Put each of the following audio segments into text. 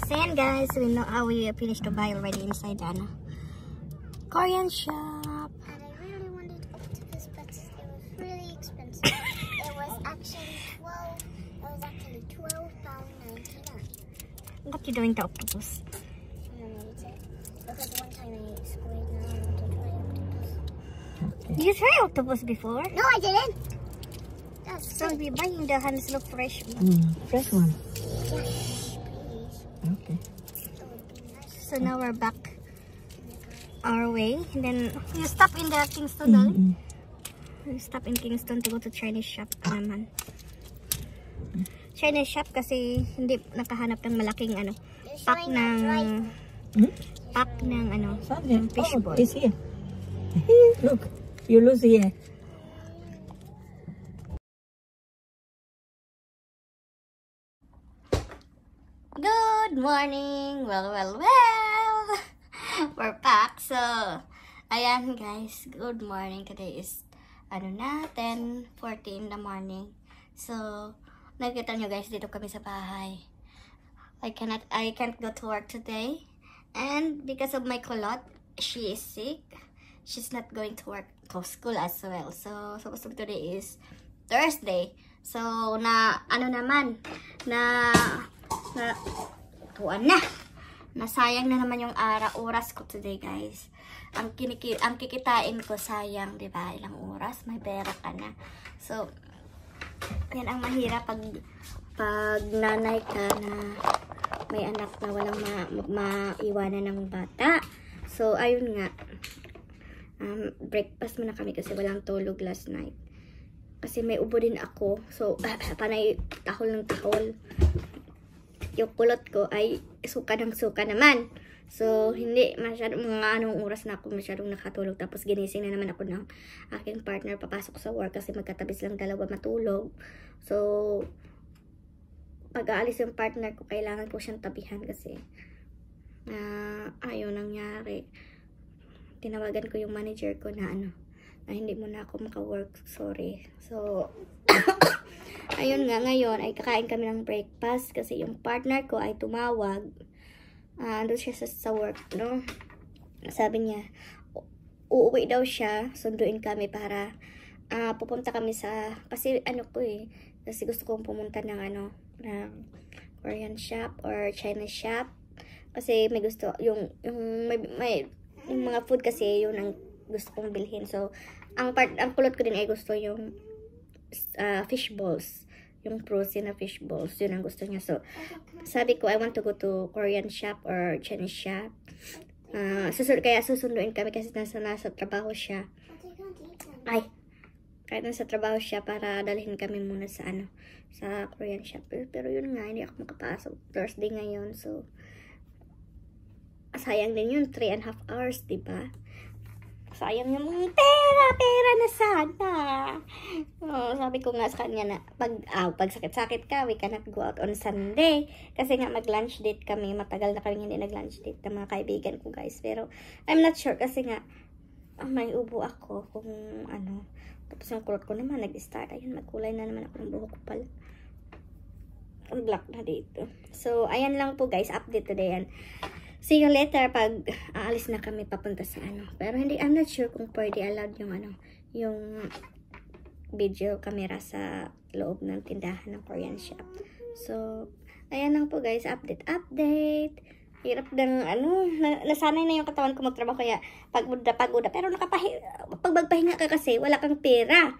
So yan guys, we know how we finished to buy already inside the Korean shop. And I really wanted octopus, but it was really expensive. It was actually £12.99. What you doing to octopus? I'm gonna eat it. Because one time I ate squid, now I want to try octopus. Did you try octopus before? No, I didn't. That's So we'll be buying the Hanslow fresh one. Fresh one. yes, please. Okay. That would be nice. So now we're back our way. And then you stop in the Kingston, darling. We stop in Kingston to go to Chinese shop naman. Chinese shop kasi hindi nakahanap ng malaking You're pack showing us right. ng pack ng Something. fish ball. It's here. Look, you lose here. Good morning! Well, we're back. So, ayan guys, good morning. Today is, 10:40 in the morning. So, nakita nyo guys, dito kami sa bahay. I can't go to work today. And because of my kulot, she is sick. She's not going to work to school as well. So, supposed to be today is Thursday. So, nasayang na naman yung oras ko today guys. Ang kikitain ko sayang, di ba? Ilang oras, may pera ka na. So, yan ang mahirap pag nanay ka na may anak na walang maiwanan ng bata. So, ayun nga. Breakfast muna kami kasi walang tulog last night. Kasi may ubo din ako. So, panay tahol ng tahol. Yung kulot ko ay suka ng suka naman. So, hindi masyadong mga oras na ako masyadong nakatulog. Tapos, ginising na naman ako ng aking partner papasok sa work kasi magkatabis lang dalawa matulog. So, pag aalis yung partner ko, kailangan ko siyang tabihan kasi ayaw nangyari. Tinawagan ko yung manager ko na hindi mo na ako maka-work. Sorry. So, ayun nga, ngayon ay kakain kami ng breakfast kasi yung partner ko ay tumawag. Andun siya sa work, no? Sabi niya, uuwi daw siya, sunduin kami para pupunta kami sa, kasi kasi gusto kong pumunta ng ng Korean shop or Chinese shop. Kasi may gusto, yung mga food kasi yun ang gusto kong bilhin. So, ang kulot ko din ay gusto yung fish balls. Yung frozen na fish balls. Yun ang gusto niya. So, sabi ko, I want to go to Korean shop or Chinese shop. Kaya susunduin kami kasi nasa trabaho siya. Kahit nasa trabaho siya para dalhin kami muna sa sa Korean shop. Pero yun nga, hindi ako makapasok. Thursday ngayon. So, sayang din yun. 3.5 hours, diba? Sayang yung pera na sana. Sabi ko nga sa kanya na pag sakit-sakit ka, we cannot go out on Sunday. Kasi nga mag-lunch date kami. Matagal na kami hindi nag-lunch date ng mga kaibigan ko guys. Pero I'm not sure kasi nga may ubo ako kung Tapos yung kulot ko naman nag-start. Ayun, magkulay na naman ako ng buhok ko pala. Ang black na dito. So, ayan lang po guys. Update today yan. See you later pag aalis na kami papunta sa Pero hindi, I'm not sure kung pwede allowed yung video camera sa loob ng tindahan ng Korean shop. So, ayan lang po guys, update. Hirap ng nasanay na yung katawan ko magtrabaho kaya pagod. Pero pag magpahinga ka kasi, wala kang pera.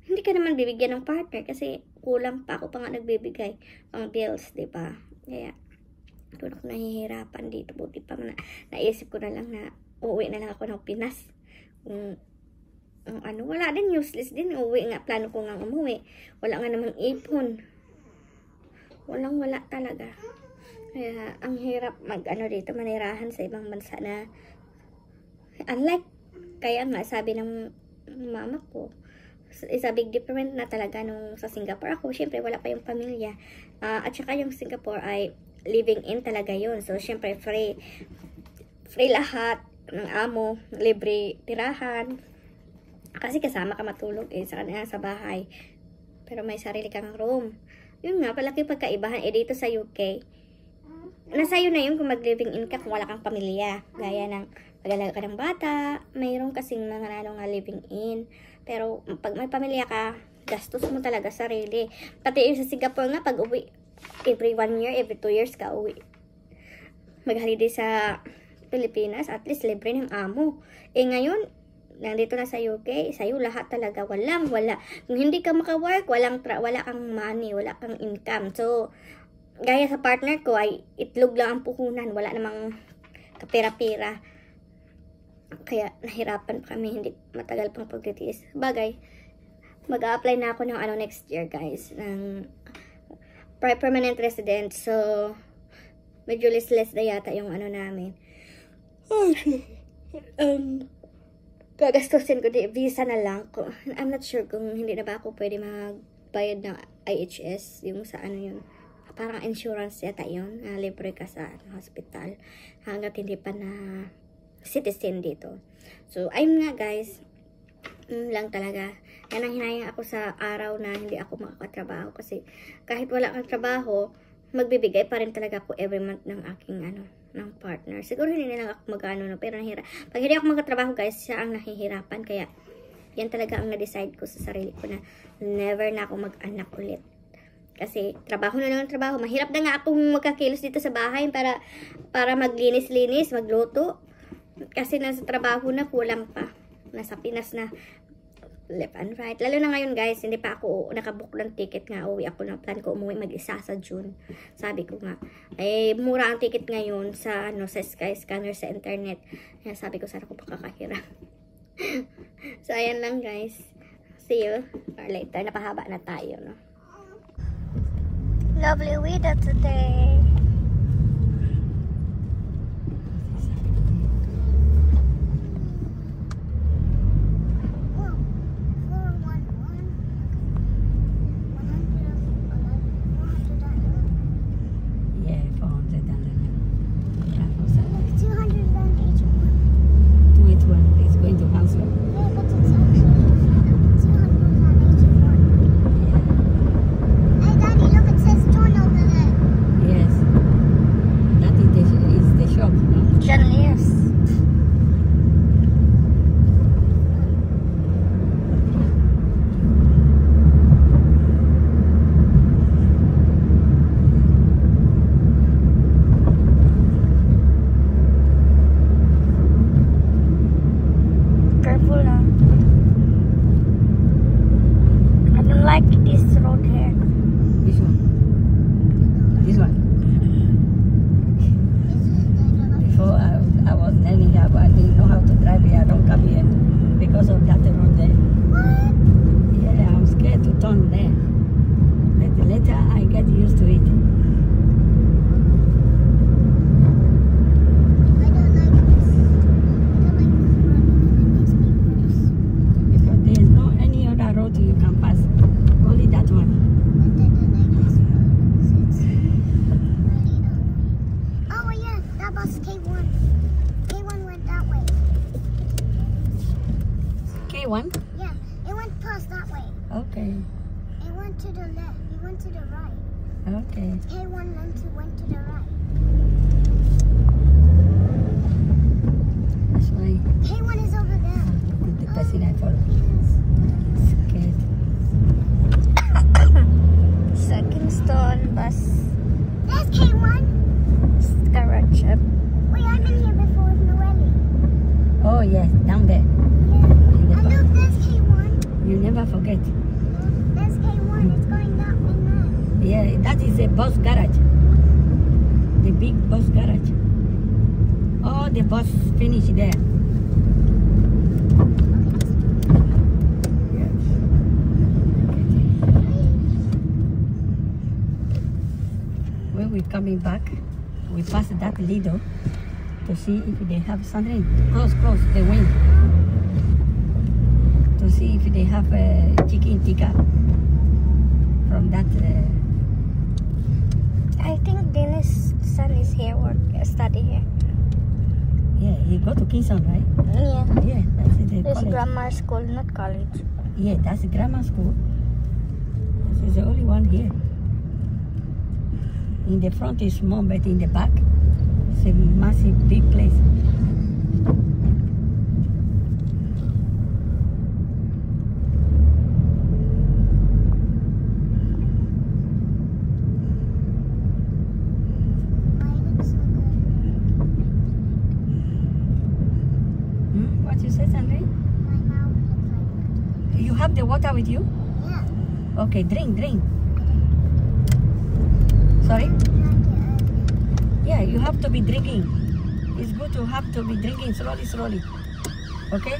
Hindi ka naman bibigyan ng partner kasi kulang pa. Ako pa nga nagbibigay pang bills, diba? Kaya, doon ako nahihirapan dito. Buti pa naisip ko na lang na uuwi na lang ako ng Pinas. Wala din, useless din. Uuwi nga, plano ko nga umuwi. Wala nga namang ipon. Wala talaga. Kaya, ang hirap dito, manirahan sa ibang bansa na unlike, kaya nga, sabi ng mama ko, is a big difference na talaga nung sa Singapore ako. Siyempre, wala pa yung pamilya. At saka yung Singapore ay living in talaga yun. So, syempre, free lahat ng amo, libre tirahan. Kasi kasama ka matulog sa bahay. Pero may sarili kang room. Yun nga, palaki pagkaibahan. Dito sa UK, nasa iyo na yun kung mag-living in ka kung wala kang pamilya. Gaya ng pag-alaga ka ng bata, mayroon kasing mga nga living in. Pero pag may pamilya ka, gastos mo talaga sarili. Pati yung sa Singapore nga, pag uwi, every 1 year, every 2 years ka uwi. Mag-holiday sa Pilipinas, at least libre ng amo. Ngayon, nandito na sa UK, sa'yo lahat talaga, wala. Kung hindi ka maka-work, wala kang money, wala kang income. So, gaya sa partner ko ay itlog lang ang puhunan, wala namang kapira-pira. Kaya nahirapan pa kami, hindi matagal pang pagtitiis. Bagay, mag-a-apply na ako ng next year, guys, ng permanent resident. So, medyo less na yata yung namin. Gagastusin ko di visa na lang. I'm not sure kung hindi na ba ako pwede magbayad ng IHS, yung sa yun. Parang insurance yata yun, libre ka sa hospital hanggat hindi pa na citizen dito. So, ayun nga guys, lang talaga. Yan ang hinayang ako sa araw na hindi ako makakatrabaho kasi kahit wala kang trabaho, magbibigay pa rin talaga ako every month ng aking ng partner. Siguro hindi na lang ako no, pero pag hindi ako magkatrabaho guys, siya ang nahihirapan. Kaya yan talaga ang na-decide ko sa sarili ko na never na ako mag-anak ulit. Kasi trabaho na lang ang trabaho. Mahirap na nga akong magkakilos dito sa bahay para maglinis-linis, magluto. Kasi nasa trabaho na, kulang pa. Nasa Pinas na, left and right. Lalo na ngayon guys, hindi pa ako nakabook ng ticket nga. Uwi ako ng plan ko umuwi mag-isa sa June. Sabi ko nga, mura ang ticket ngayon sa sa Skyscanner sa internet. Kaya sabi ko, sana ko pakakahira. So ayan lang guys. See you or later. Napahaba na tayo, no? Lovely weather today. One? Yeah, it went past that way. Okay. It went to the left. It went to the right. Okay. K1 went to the right. That's why. K1 is over there. Put the person I follow. Scared. Kingston bus There's K1. garage. Wait, I've been here before with Noelle. Oh yes, down there. Yeah. And look, there's K1. You never forget. There's K1. It's going that way now. Yeah, that is a bus garage. The big bus garage. Oh, the bus finished there. Yes. When we're coming back, we pass that Lido to see if they have something. Close the wing. To see if they have a chicken tikka from that. I think Dennis' son is here, study here. Yeah, he go to Kingston, right? Yeah. Yeah, that's the There's college. grammar school, not college. Yeah, that's a grammar school. This is the only one here. In the front is small, but in the back, it's a massive, big place. What you said, Sandrine? My mouth looks like You have the water with you? yeah. Okay, drink. Sorry? Yeah, you have to be drinking. It's good to have to be drinking slowly. Okay?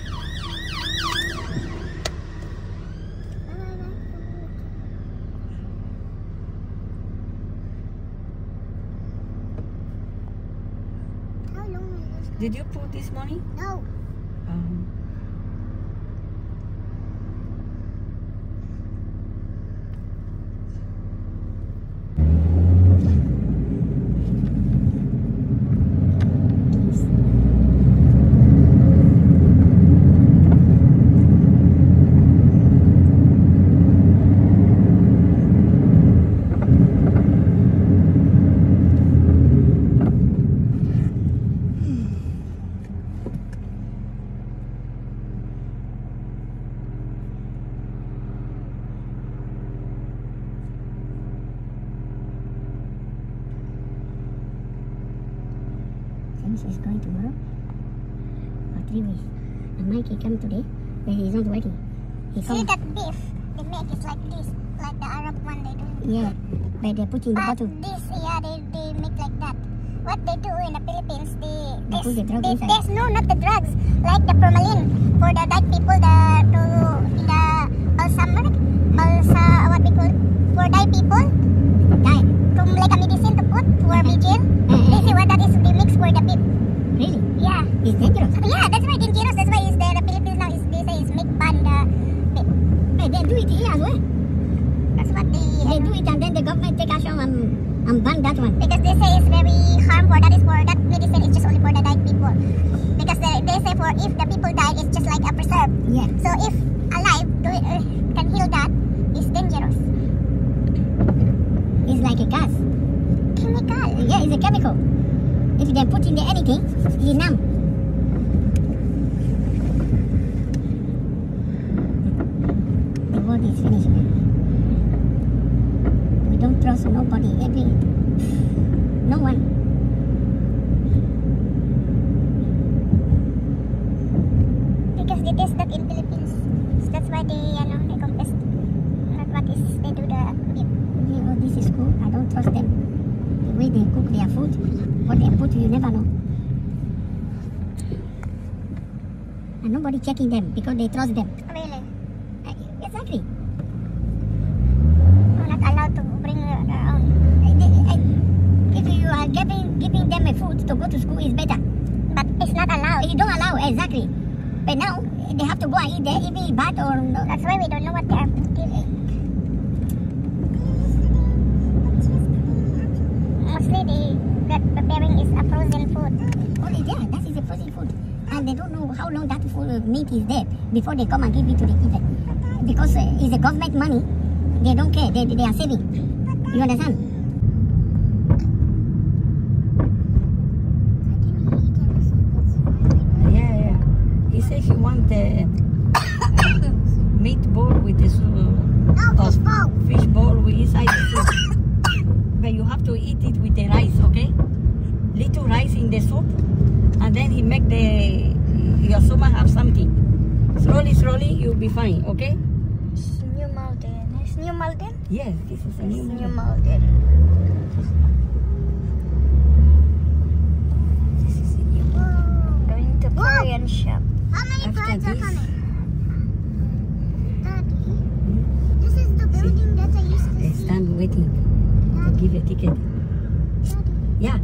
How long will this? Did you put this money? No. Um, She's going tomorrow for 3 weeks. And Mikey come today, but he's not working. He See come, that beef they make is like this, like the Arab one they do. yeah, but they put in the But bottle. this, yeah, they make like that. What they do in the Philippines, They put the drug they inside. test, no, not the drugs, like the formalin for the diet people, the what we call for diet people, Diet. to like a medicine to put for vigil. They say what that is, they mix for the beef. Really? Yeah, It's dangerous. yeah, that's why dangerous. That's why is the Philippines now is they say is make ban the beef. But they do it here as well. That's what They do it and then the government take action and ban that one. because they say it's very harmful. That is for that medicine is just only for the diet people. Because they say for if the people die, it's just like a preserve. Yeah. So if alive can heal that, it's dangerous. It's like a gas. Chemical. Yeah, it's a chemical. If they put in there anything, it's numb. The world is finished. We don't trust nobody. No one. Because they test that in Philippines. So that's why they confess that what is they do the beef. Yeah, oh, this is cool. I don't trust them. The way they cook their food, what they put, you never know. And nobody checking them because they trust them. Really? Exactly. We're not allowed to bring their own. If you are giving them a food to go to school is better. But it's not allowed. You don't allow, exactly. But now, they have to go and eat there, even if bad or no. That's why we don't know what they are giving. Mostly that preparing is a frozen food. Only there, that is a frozen food. And they don't know how long that food meat is there before they come and give it to the eater. Because it's a government money, they don't care, they are saving. You understand? Yeah. He said she want the meatball with this fish ball. fish ball with inside the soup. But you have to eat it with the rice, okay? Little rice in the soup, and then he make your stomach have something. Slowly, you'll be fine, okay? New Malden. It's New Malden? Yes, this is a new New one. Malden. This is a new one. Going to Korean shop. How many After flights are this, coming? Daddy, this is the building that I used to they see. stand waiting to Daddy, give a ticket. Daddy, Yeah.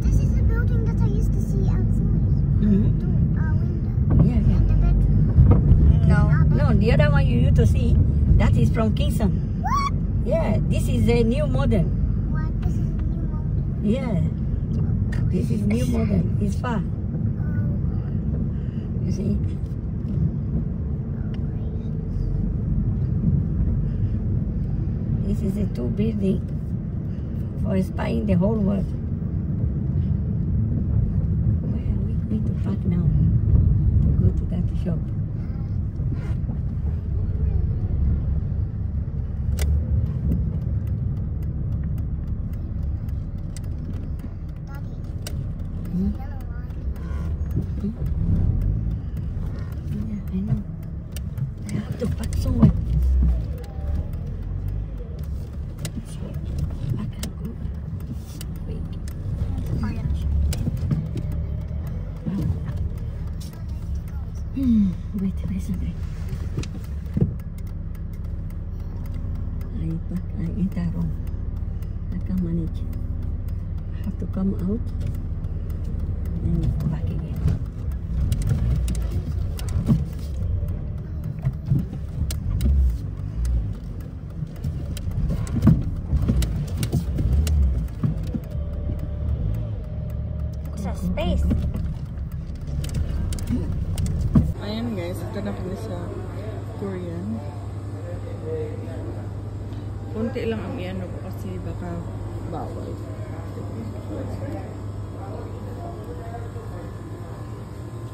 this is the building that I used to see outside. Mm-hmm. To our window. Yeah. And the bedroom. No. No, the other one you used to see, that is from Kingston. What? Yeah, this is a new model. What? This is a new one. Yeah, this is new model. It's far. You see? This is a 2 building for spying the whole world. Where are we going to park now to go to that shop? Hmm? Hmm? Yeah, I know. I have to park somewhere. Wait, where's it? I enter wrong. I can't manage. I have to come out and then go back again. It's a space. Ayan guys, ito na kami sa Korean. Kunti lang ang iyan kasi baka bawal.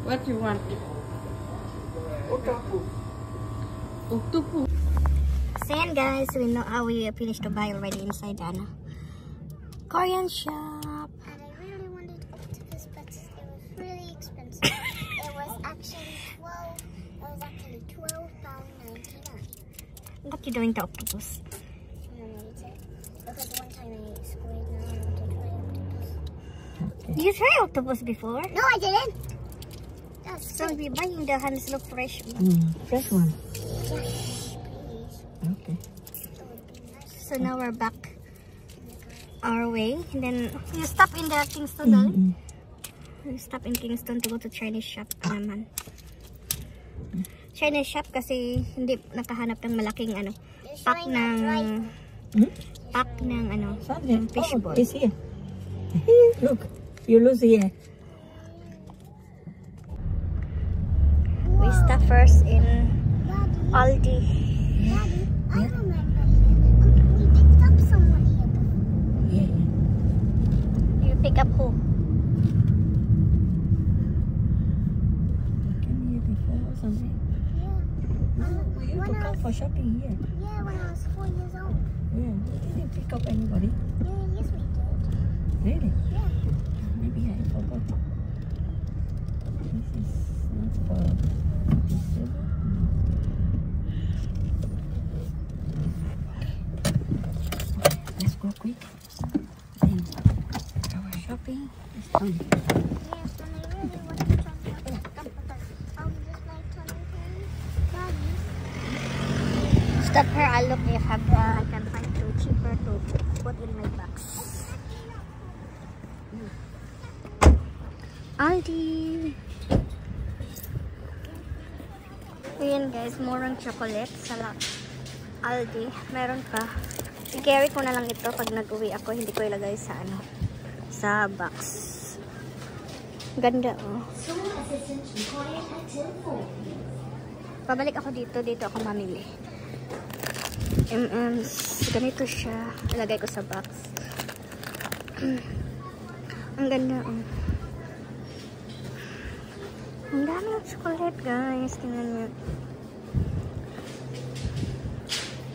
What you want? Octopus. So yan guys, we finished to buy already inside ano Korean shop. And I really wanted octopus, but it was really expensive. It was actually £12.99. What you doing to octopus? I'm gonna eat it. Because one time I ate squid, now I want to try octopus. Did you try octopus before? No, I didn't! That's So good. we buying the hands look fresh. Fresh one. Yes, please. Okay. That would be nice. So now we're back our way. And then you stop in the Kingston, darling. We stop in Kingston to go to Chinese shop naman. Chinese shop kasi hindi nakahanap ng malaking ano You're pack showing us right. ng pack ng ano Something. fishball. It's here. Look, you lose here. We stop first in Aldi. Daddy, I remember we picked up someone here before. Yeah. You pick up who? Came here before or something. Yeah. No, we used to come for shopping here. Yeah, when I was 4 years old. Yeah, we didn't pick up anybody. Yeah, yes we did. Really? Yeah. Maybe I forgot. This is not for December. Let's go quick. Then our shopping is done. Yes, and I really want to try that. I would just like to Daddy. Stop here. I'll look if I can find two cheaper to put in my box. Aldi. Ayan guys, murang chocolate sa Aldi. Meron pa. I-carry ko na lang ito pag nag-uwi ako. Hindi ko ilagay sa ano, sa box. Ganda oh. Pabalik ako dito. Dito ako mamili. M&M's. Ganito siya. Ilagay ko sa box. Ang ganda oh. Ang dami ng chocolate guys. Tingnan nyo.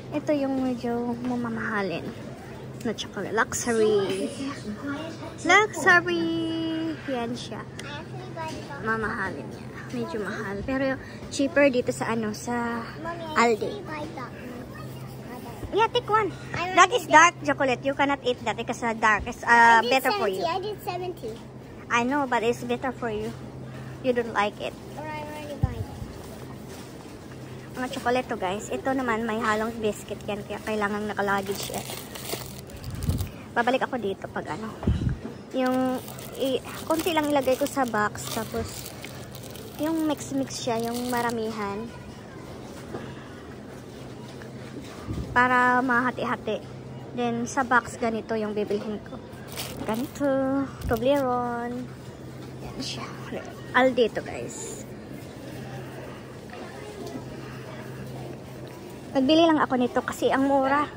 Ito yung medyo mamamahalin na chocolate. Luxury. Luxury. Yan siya. I actually buy the box. Mamahalin niya. Medyo mahal. Pero cheaper dito sa ano, sa Mommy, I Aldi. actually buy that. Yeah, take one. I That already is dark chocolate. You cannot eat that because dark. It's I did better 70. for you. I did 70. I know, but it's better for you. You don't like it. Or I already buy it. Mga chocolate to guys. Ito naman may halong biscuit yan. Kaya kailangan nakalagid siya. Babalik ako dito pag ano. Yung konti lang ilagay ko sa box. Tapos yung mix siya. Yung maramihan. Para mahati-hati. Then sa box ganito yung bibilhin ko. Ganito. Toblerone. Yan siya. Aldi to guys. Nagbili lang ako nito kasi ang mura.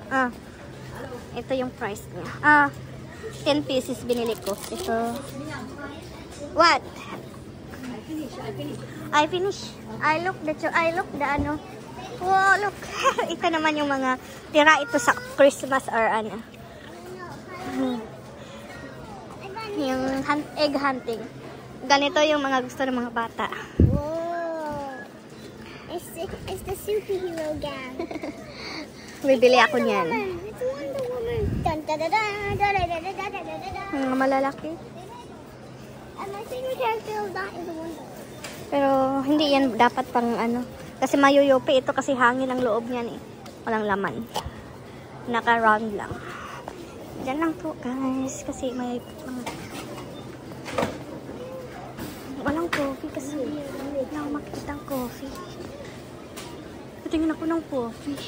Ito yung price niya. 10 pieces binili ko. Ito. What? I finish. I look the ano. Wow, look. Ito naman yung mga tira ito sa Christmas or ano. Yung egg hunting. Ganito yung mga gusto ng mga bata. Whoa. It's the superhero gang. Bibili ako niyan. It's Wonder Woman. Dun, da, da, da, da, da, da, da, da, da, da. Mga malalaki. And my favorite character of that is Wonder Woman. Pero hindi yan dapat pang ano. Kasi mayuyupi ito kasi hangin ang loob niyan eh. Walang laman. Naka-round lang. Diyan lang po guys. Kasi may mga... Walang coffee kasi. Wala akong makikita ang coffee. Patingin ako ng coffee.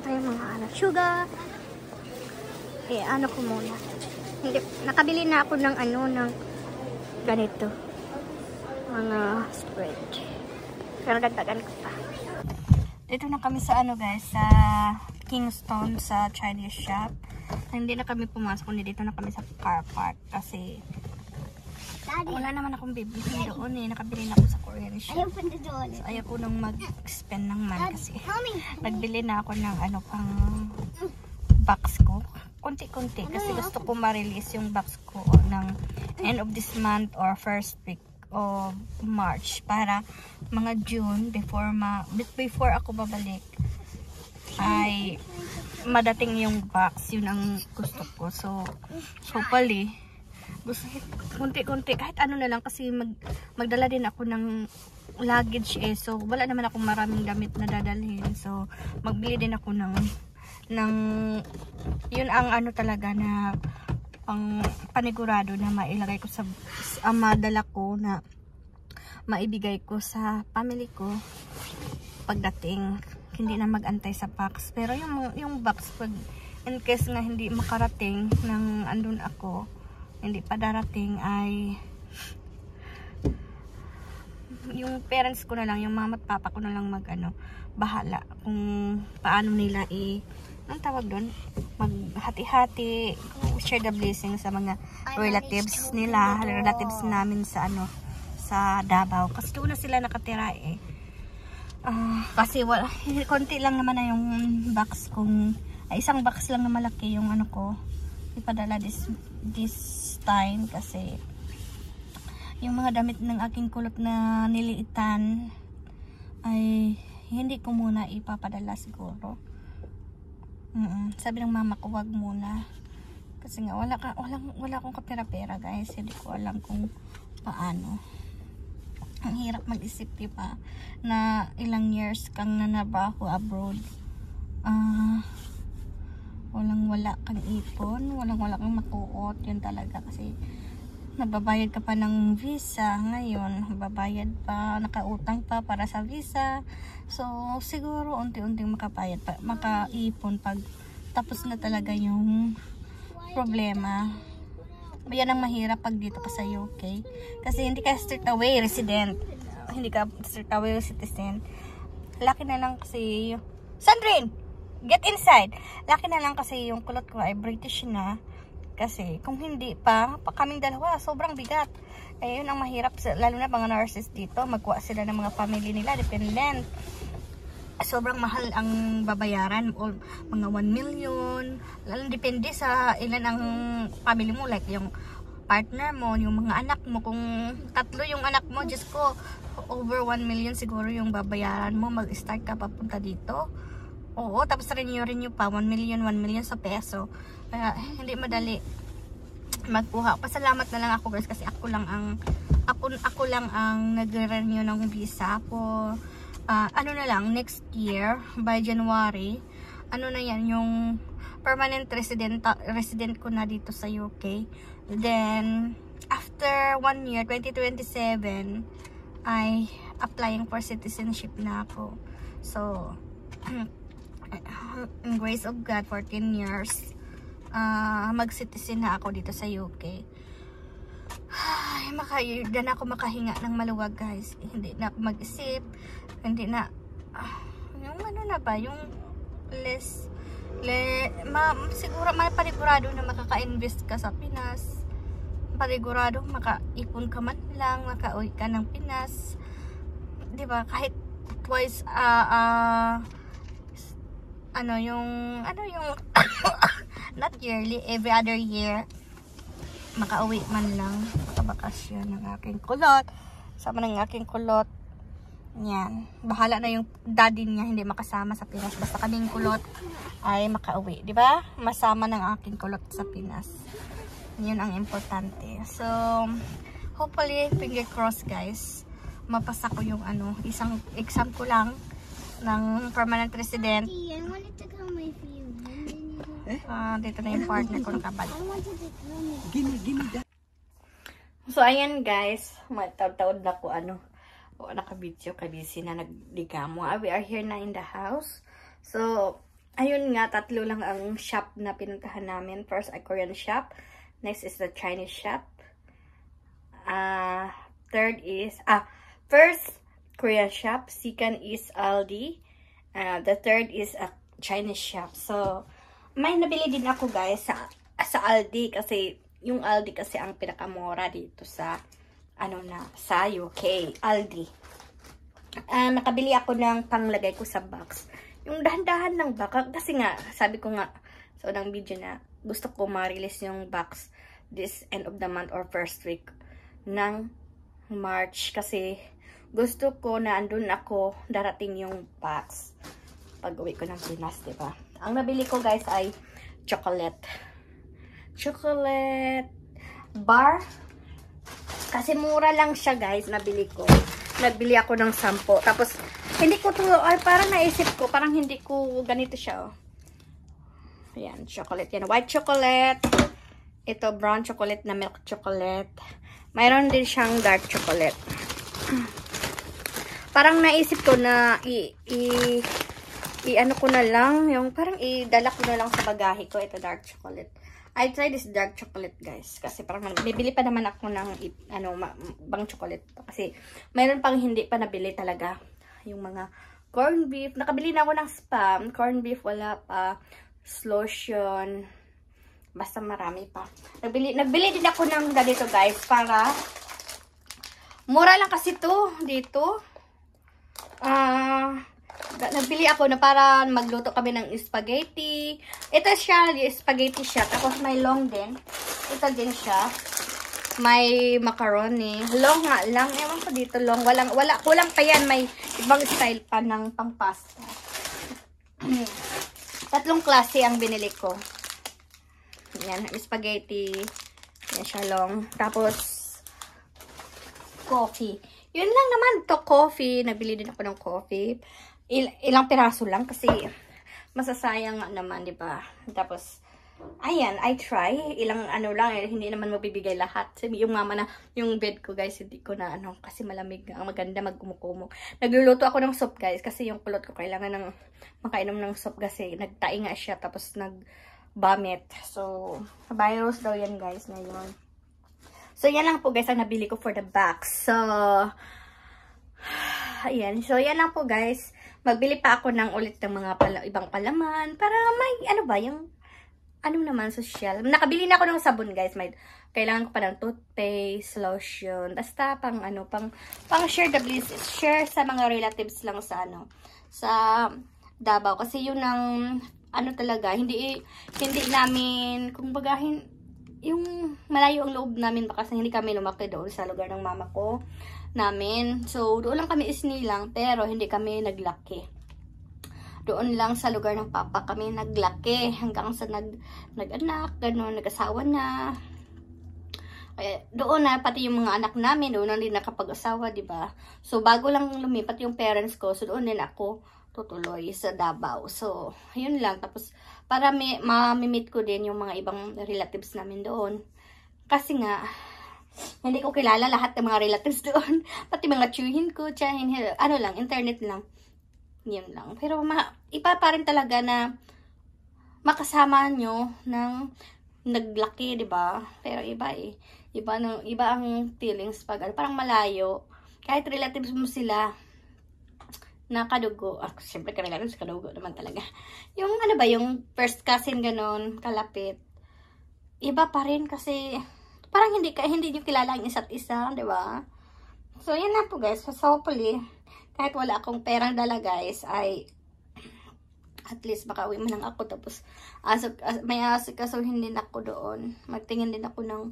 Tayo mga ano. Sugar. Eh, ano ko muna. Hindi, nakabili na ako ng ano, ng ganito. Mga spread. Pero dagdagan ko pa. Dito na kami sa ano guys, sa Kingston, sa Chinese shop. Hindi na kami pumasok, kundi dito na kami sa car park kasi wala naman akong bibili doon eh. Nakabili na ako sa Korean shop. I opened the door. So, ayaw ko nang mag-spend ng man kasi nagbili na ako ng ano pang box ko. Kunti-kunti kasi gusto ko ma-release yung box ko ng end of this month or first week of March para mga June before ako babalik ay madating yung box. Yun ang gusto ko. So hopefully gusto kunti-kunti kahit ano na lang kasi magdala din ako ng luggage eh. So wala naman akong maraming damit na dadalhin. So magbili din ako ng yun ang ano talaga na pang panigurado na mailagay ko sa madala ko na maibigay ko sa family ko pagdating, hindi na magantay sa box. Pero yung box pag in case nga hindi makarating ng andun ako, hindi pa darating, ay yung parents ko na lang, yung mama at papa ko na lang bahala kung paano nila ang tawag doon, maghati-hati, share the blessing sa mga relatives nila, relatives namin sa sa Davao. Kasi doon na sila nakatira eh. Kasi konti lang naman na yung box kong, isang box lang na malaki yung ko, ipadala this time kasi yung mga damit ng aking kulot na niliitan ay hindi ko muna ipapadala siguro. Sabi ng mama ko wag muna kasi nga wala akong kapera-pera guys. Hindi ko alam kung paano. Ang hirap mag-isip diba na ilang years kang nanabaho abroad, wala kang ipon, wala kang makuot. Yun talaga kasi nababayad ka pa ng visa ngayon, nababayad pa, nakautang pa para sa visa. So siguro unti-unting makaipon pag tapos na talaga yung problema. Yan ang mahirap pag dito ka sa UK kasi hindi ka straight away resident, hindi ka straight away citizen. Laki na lang kasi Sandrine, get inside. Laki na lang kasi yung kulot ko ay British na. Kasi kung hindi pa kaming dalawa, sobrang bigat. Eh, yun ang mahirap, lalo na mga nurses dito, magkuha sila ng mga family nila, dependent. Sobrang mahal ang babayaran, mga 1 million. Lalo depende sa ilan ang family mo, like yung partner mo, yung mga anak mo. Kung 3 yung anak mo, just ko, over 1 million siguro yung babayaran mo, mag-start ka papunta dito. Oo, tapos renew pa, 1 million sa peso. Kaya hindi madali magkuha. Pasalamat na lang ako guys kasi ako lang ang nagre-renew ng visa ko. Na lang next year by January. Na yan yung permanent resident ko na dito sa UK. Then after 1 year, 2027, ay applying for citizenship na ako. So in grace of God, 14 years mag-citizen na ako dito sa UK. Doon ako makahinga ng maluwag guys. Hindi na ako mag-isip, hindi na yung ano na ba, yung siguro panigurado na makaka-invest ka sa Pinas. Panigurado makaipon ka man lang, makauwi ka ng Pinas. 'Di ba? Kahit twice yung not yearly, every other year makauwi man lang, makabakasyon ng aking kulot, sama ng aking kulot. Yan, bahala na yung daddy niya hindi makasama sa Pinas, basta kaming kulot ay makauwi, di ba? Masama ng aking kulot sa Pinas, yun ang importante. So hopefully, finger crossed guys, mapasa ko yung isang exam ko lang ng permanent resident. I wanted to go my view. Dito na yung partner ko nakabalik. I wanted to go my Gimme that. So ayan guys, matawad na ko naka-video ka busy na nagdigamo. We are here na in the house. So ayun nga, 3 lang ang shop na pinuntahan namin. First a Korean shop, next is the Chinese shop. Third is first Korean shop, second is Aldi, the third is a Chinese shop. So may nabili din ako guys sa Aldi, kasi yung Aldi kasi ang pinakamura dito sa sa UK, Aldi. Nakabili ako ng panglagay ko sa box. Yung dahan-dahan ng box, kasi nga sabi ko nga sa unang video na gusto ko ma-release yung box this end of the month or first week ng March, kasi gusto ko na andun ako darating yung box pag uwi ko ng Pinas, diba? Ang nabili ko guys ay chocolate bar, kasi mura lang siya guys. Nabili ako ng 10, tapos hindi ko to, parang naisip ko, parang hindi ko ganito siya, ayan, chocolate yan, white chocolate, ito brown chocolate na milk chocolate, mayroon din siyang dark chocolate. Parang naisip ko na ano ko na lang, yung parang idala ko na lang sa bagahe ko, ito dark chocolate. I try this dark chocolate guys, kasi parang bibili pa naman ako ng bang chocolate, kasi mayroon pang hindi pa nabili talaga, yung mga corned beef. Nakabili na ako ng spam, corned beef wala pa, lotion, basta marami pa. Nagbili din ako ng ganito guys, para mura lang kasi to dito. Nagbili ako na para magluto kami ng spaghetti. Ito siya, spaghetti siya. Tapos may long din. Ito din siya. May macaroni. Long nga lang. Ewan ko dito long. Kulang pa yan. May ibang style pa ng pang-pasta. 3 klase ang binili ko. Yan, spaghetti. Yan siya long. Tapos coffee. Yun lang naman to, coffee. Nabili din ako ng coffee. Ilang piraso lang kasi masasayang naman, di ba? Tapos ayan, I try ilang lang, hindi naman mabibigay lahat. Sabi yung mama na yung bed ko guys, hindi ko na kasi malamig, ang maganda magkumukumo. Nagluluto ako ng soup guys, kasi yung kulot ko kailangan ng makainom ng soup kasi nagtai nga siya, tapos nag-vomit. So virus daw yan guys ngayon. So yan lang po guys ang nabili ko for the box. So ayan, so yan lang po guys. Magbili pa ako ng ulit ng mga ibang palaman para may yung naman social. Nakabili na ako ng sabon guys. Kailangan ko pa ng toothpaste, lotion, basta pang share the bliss, share sa mga relatives lang sa Davao, kasi yun ang talaga, hindi namin kumbaga yung malayo ang loob namin, kasi hindi kami lumaki doon sa lugar ng mama ko namin. So, doon lang kami isnilang, pero hindi kami naglaki. Doon lang sa lugar ng papa kami naglaki, hanggang sa nag-anak, gano'n, nag-asawa na. Doon na, pati yung mga anak namin, doon na din nakapag-asawa, diba? So, bago lang lumipat yung parents ko, so doon din ako tutuloy sa Davao. So, yun lang. Tapos, para ma-meet ko din yung mga ibang relatives namin doon. Kasi nga, hindi ko kilala lahat ng mga relatives doon. Pati mga tiyuhin ko, internet lang. Yun lang. Pero iba pa rin talaga na makasama nyo ng naglaki, diba? Pero iba ang feelings pag parang malayo. Kahit relatives mo sila, na kadugo. Siyempre karamihan sa kadugo naman talaga. Yung ano ba, yung first cousin ganon, kalapit. Iba pa rin kasi parang hindi nyo kilala ang isa't isa, di ba? So, yan na po guys. So, hopefully, kahit wala akong perang dala guys, ay at least baka uwi man lang ako. Tapos, may asikasuhin din ako doon. Magtingin din ako ng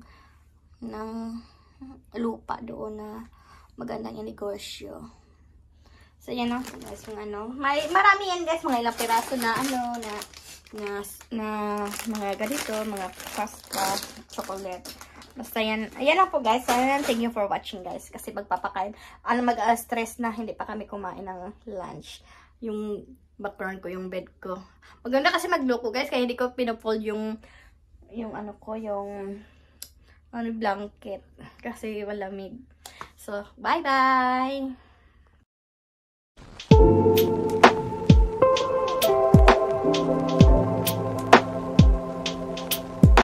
lupa doon na magandang yung negosyo. So, yan na po guys. Yung ano. Marami yan guys. Mga ilang piraso na ano, na mga ganito, mga pasta, chocolate. Basta yan. Ayan lang po guys. Thank you for watching guys. Kasi magpapakain. Mag-stress na hindi pa kami kumain ng lunch. Yung background ko, yung bed ko. Maganda kasi magloko guys. Kaya hindi ko pinofold yung ano ko, yung blanket. Kasi malamig. So, bye-bye!